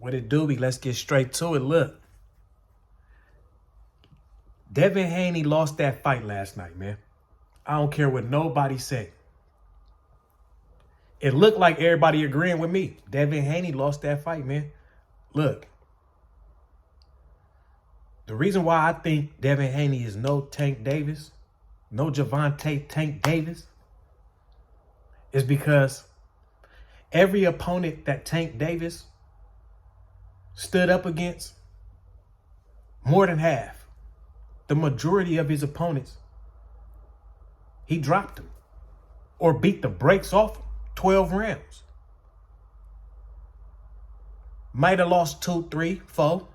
What it do be? Let's get straight to it. Look, Devin Haney lost that fight last night, man. I don't care what nobody say. It looked like everybody agreeing with me. Devin Haney lost that fight, man. Look, the reason why I think Devin Haney is no Tankdavis, no Gervonta Tankdavis, is because every opponent that Tankdavis stood up against, more than half, the majority of his opponents, he dropped them or beat the brakes off him 12 rounds. Might have lost 2, 3, 4.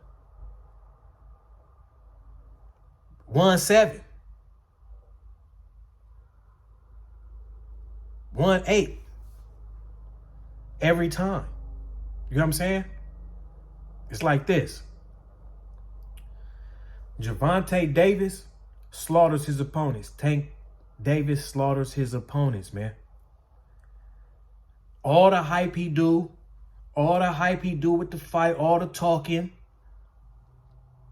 Won 7. Won 8. Every time. You know what I'm saying? It's like this. Gervonta Davis slaughters his opponents. Tank Davis slaughters his opponents, man. All the hype he do with the fight, all the talking.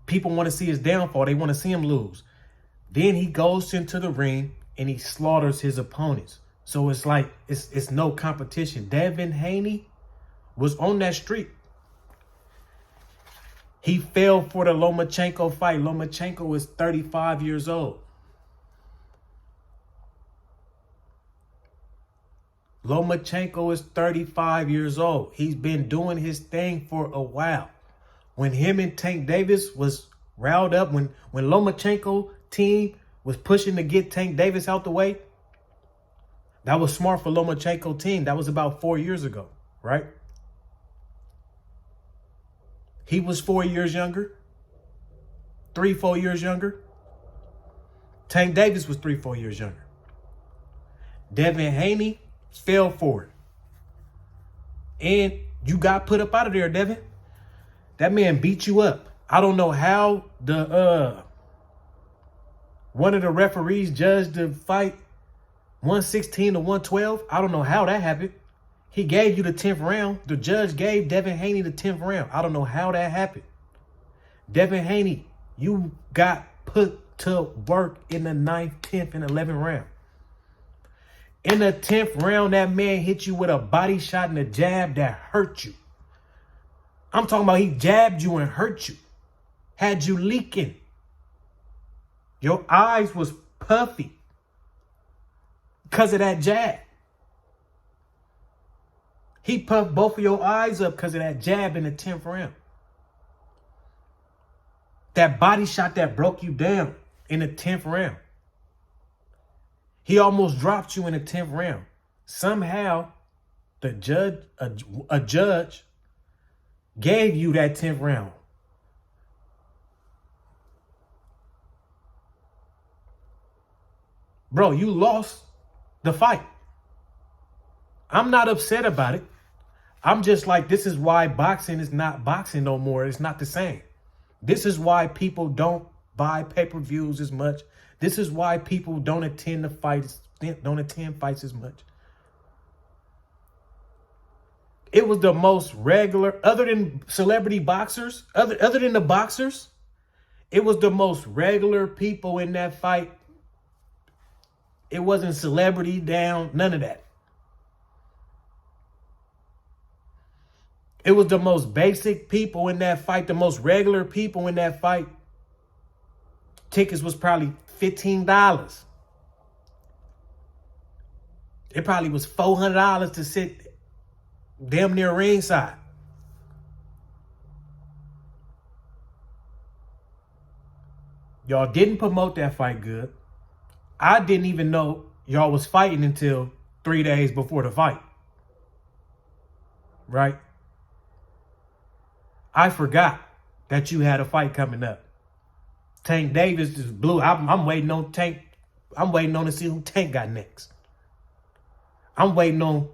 People want to see his downfall. They want to see him lose. Then he goes into the ring and he slaughters his opponents. So it's like, it's no competition. Devin Haney was on that streak. He fell for the Lomachenko fight. Lomachenko is 35 years old. Lomachenko is 35 years old. He's been doing his thing for a while. When him and Tankdavis was riled up, when Lomachenko team was pushing to get Tankdavis out the way, that was smart for Lomachenko team. That was about 4 years ago, right? He was 4 years younger, 3, 4 years younger. Tankdavis was 3, 4 years younger. Devin Haney fell for it. And you got put up out of there, Devin. That man beat you up. I don't know how one of the referees judged the fight 116 to 112. I don't know how that happened. He gave you the 10th round. The judge gave Devin Haney the 10th round. I don't know how that happened. Devin Haney, you got put to work in the 9th, 10th, and 11th round. In the 10th round, that man hit you with a body shot and a jab that hurt you. I'm talking about he jabbed you and hurt you. Had you leaking. Your eyes was puffy because of that jab. He puffed both of your eyes up because of that jab in the 10th round. That body shot that broke you down in the 10th round. He almost dropped you in the 10th round. Somehow, the judge, a judge gave you that 10th round. Bro, you lost the fight. I'm not upset about it. I'm just like, this is why boxing is not boxing no more. It's not the same. This is why people don't buy pay-per-views as much. This is why people don't attend the fights, don't attend fights as much. It was the most regular, other than celebrity boxers, other than the boxers, it was the most regular people in that fight. It wasn't celebrity down, none of that. It was the most basic people in that fight, the most regular people in that fight. Tickets was probably $15. It probably was $400 to sit damn near ringside. Y'all didn't promote that fight good. I didn't even know y'all was fighting until 3 days before the fight. Right? I forgot that you had a fight coming up. Tankdavis is blue. I'm waiting on Tank. I'm waiting on to see who Tank got next. I'm waiting on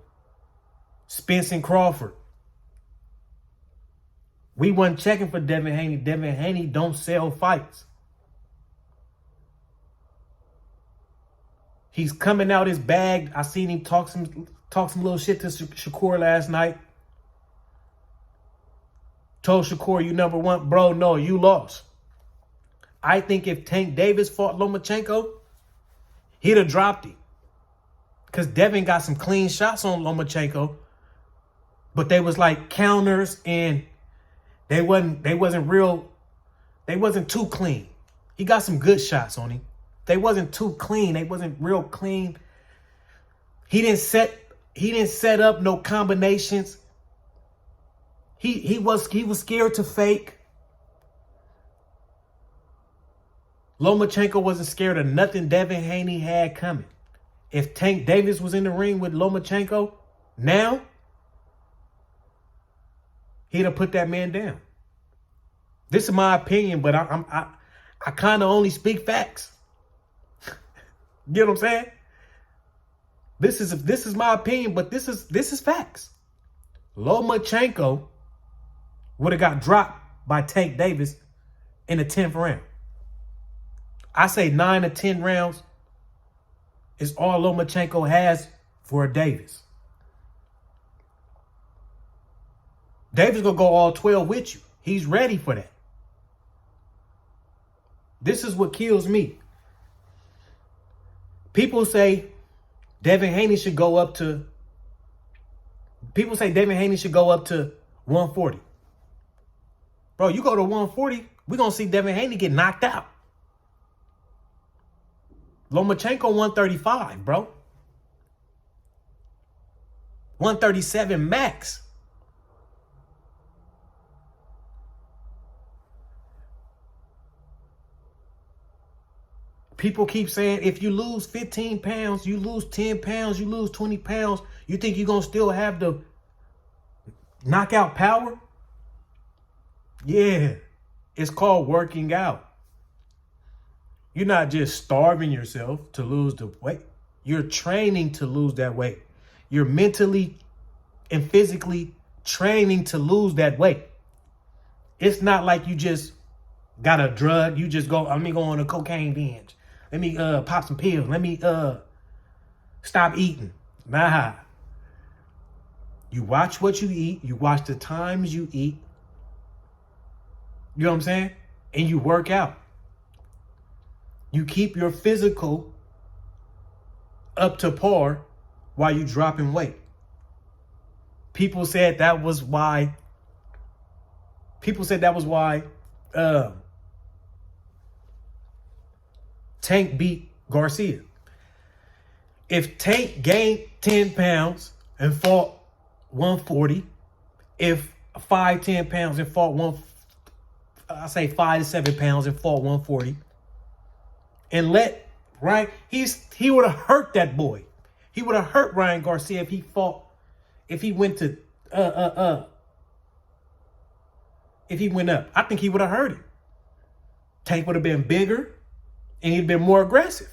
Spence and Crawford. We wasn't checking for Devin Haney. Devin Haney don't sell fights. He's coming out his bag. I seen him talk some little shit to Shakur last night. told Shakur, you number one. Bro, no, you lost. I think if Tankdavis fought Lomachenko, he'd have dropped it. Because Devin got some clean shots on Lomachenko, but they was like counters and they wasn't too clean. He got some good shots on him. They wasn't too clean. They wasn't real clean. He didn't set up no combinations. He was scared to fake. Lomachenko wasn't scared of nothing Devin Haney had coming. If Tankdavis was in the ring with Lomachenko now, he'd have put that man down. This is my opinion, but I kind of only speak facts. You know what I'm saying? This is my opinion, but this is facts. Lomachenko would have got dropped by Tankdavis in the 10th round. I say 9 to 10 rounds is all Lomachenko has for Davis. Davis gonna go all 12 with you. He's ready for that. This is what kills me. People say Devin Haney should go up to 140. Bro, you go to 140, we're gonna see Devin Haney get knocked out. Lomachenko 135, bro. 137 max. People keep saying if you lose 15 pounds, you lose 10 pounds, you lose 20 pounds, you think you're going to still have the knockout power? Yeah, it's called working out. You're not just starving yourself to lose the weight. You're training to lose that weight. You're mentally and physically training to lose that weight. It's not like you just got a drug. You just go, let me go on a cocaine binge. Let me pop some pills. Let me stop eating. Nah. You watch what you eat. You watch the times you eat. You know what I'm saying? And you work out. You keep your physical up to par while you dropping weight. People said that was why. Tank beat Garcia. If Tank gained 10 pounds and fought 140, if 10 pounds and fought 5 to 7 pounds and fought 140, and he would have hurt that boy. He would have hurt Ryan Garcia if he went up. I think he would have hurt him. Tank would have been bigger and he'd been more aggressive.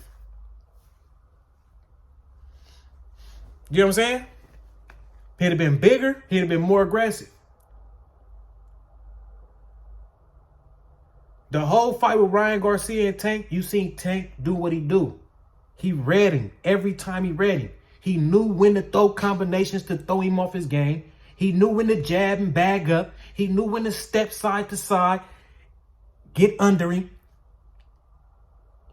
You know what I'm saying? He'd have been bigger, he'd have been more aggressive. The whole fight with Ryan Garcia and Tank, you seen Tank do what he do. He read him every time he read him. He knew when to throw combinations to throw him off his game. He knew when to jab and bag up. He knew when to step side to side, get under him.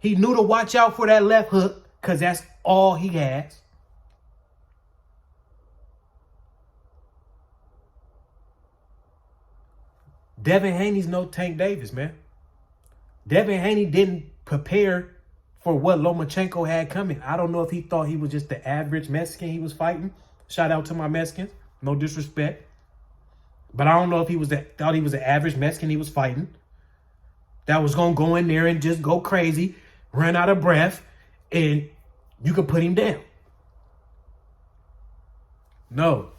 He knew to watch out for that left hook because that's all he has. Devin Haney's no Tankdavis, man. Devin Haney didn't prepare for what Lomachenko had coming. I don't know if he thought he was just the average Mexican he was fighting. Shout out to my Mexicans. No disrespect. But I don't know if he thought he was the average Mexican he was fighting. That was going to go in there and just go crazy, run out of breath, and you could put him down. No.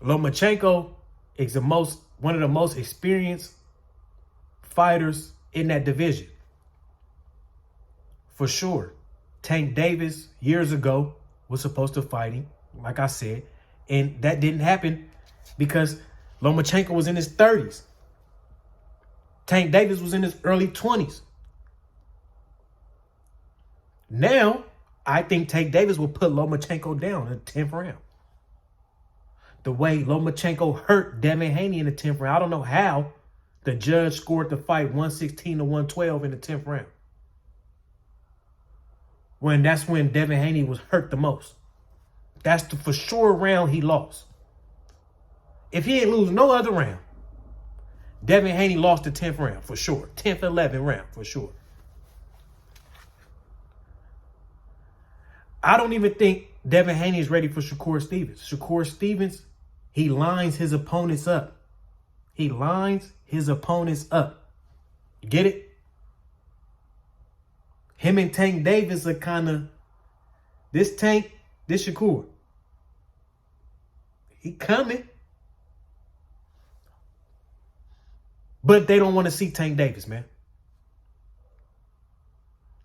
Lomachenko is one of the most experienced fighters in that division. For sure. Tankdavis years ago was supposed to fight him, like I said, and that didn't happen because Lomachenko was in his 30s. Tankdavis was in his early 20s. Now, I think Tankdavis will put Lomachenko down in the 10th round. the way Lomachenko hurt Devin Haney in the 10th round. I don't know how the judge scored the fight 116 to 112 in the 10th round. That's when Devin Haney was hurt the most. That's the for sure round he lost. If he ain't lose no other round, Devin Haney lost the 10th round for sure. 10th, 11th round for sure. I don't even think Devin Haney is ready for Shakur Stevens. Shakur Stevens, he lines his opponents up. He lines his opponents up. You get it? Him and Tankdavis are kind of, this Shakur. He coming. But they don't want to see Tankdavis, man.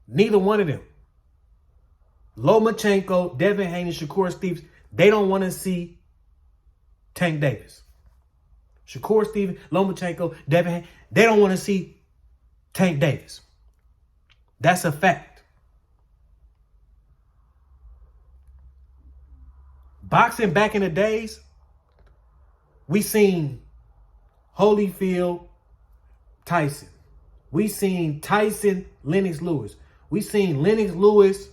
Neither one of them. Lomachenko, Devin Haney, Shakur Stevens, they don't want to see Tankdavis. Shakur Stevens, Lomachenko, Devin Haney, they don't want to see Tankdavis. That's a fact. Boxing back in the days, we seen Holyfield, Tyson. We seen Tyson, Lennox Lewis. We seen Lennox Lewis,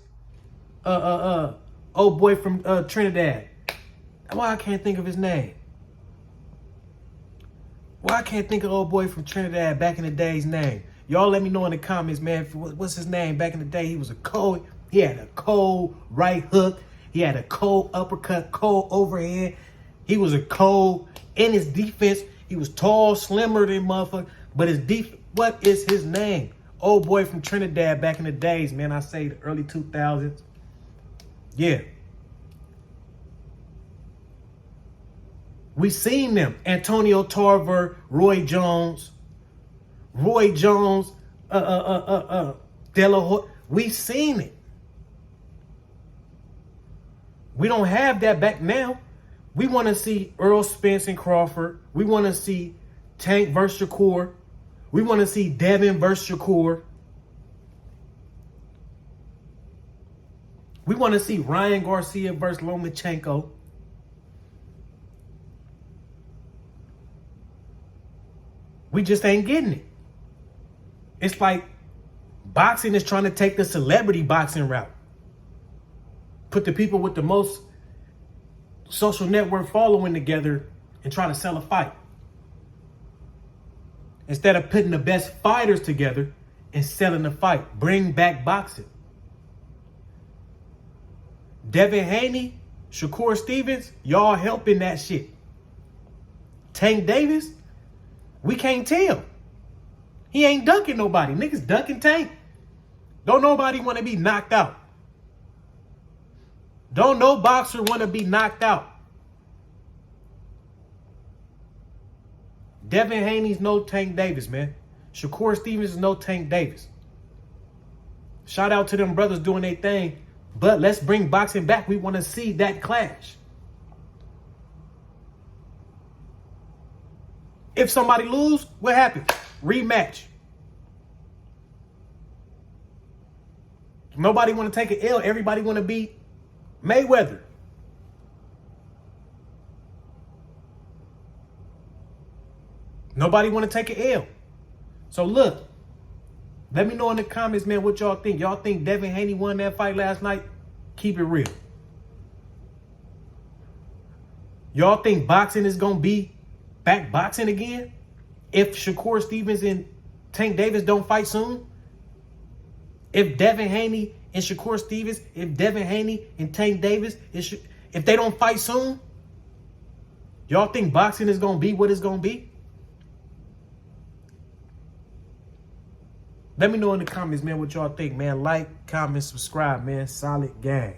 old boy from Trinidad. Why I can't think of his name? Why I can't think of old boy from Trinidad back in the day's name? Y'all let me know in the comments, man. What's his name back in the day? He had a cold right hook. He had a cold uppercut, cold overhead. He was a cold in his defense. He was tall, slimmer than motherfucker. But his defense, what is his name? Old boy from Trinidad back in the days, man. I say the early 2000s. Yeah. We seen them. Antonio Tarver, Roy Jones, De La Hoya. We seen it. We don't have that back now. We want to see Earl Spence and Crawford. We want to see Tank versus Shakur. We want to see Devin versus Shakur. We want to see Ryan Garcia versus Lomachenko. We just ain't getting it. It's like boxing is trying to take the celebrity boxing route. Put the people with the most social network following together and try to sell a fight. Instead of putting the best fighters together and selling the fight. Bring back boxing. Devin Haney, Shakur Stevens, y'all helping that shit. Tankdavis, we can't tell. He ain't dunking nobody. Niggas dunking Tank. Don't nobody want to be knocked out. Don't no boxer want to be knocked out. Devin Haney's no Tankdavis, man. Shakur Stevens is no Tankdavis. Shout out to them brothers doing their thing. But let's bring boxing back. We want to see that clash. If somebody lose, what happens? Rematch. Nobody want to take an L. Everybody want to beat Mayweather. Nobody want to take an L. So look, let me know in the comments, man, what y'all think. Y'all think Devin Haney won that fight last night? Keep it real. Y'all think boxing is going to be back boxing again? If Shakur Stevens and Tankdavis don't fight soon? If Devin Haney and Shakur Stevens, if Devin Haney and Tankdavis, if they don't fight soon? Y'all think boxing is going to be what it's going to be? Let me know in the comments, man, what y'all think, man. Like, comment, subscribe, man. Solid gang.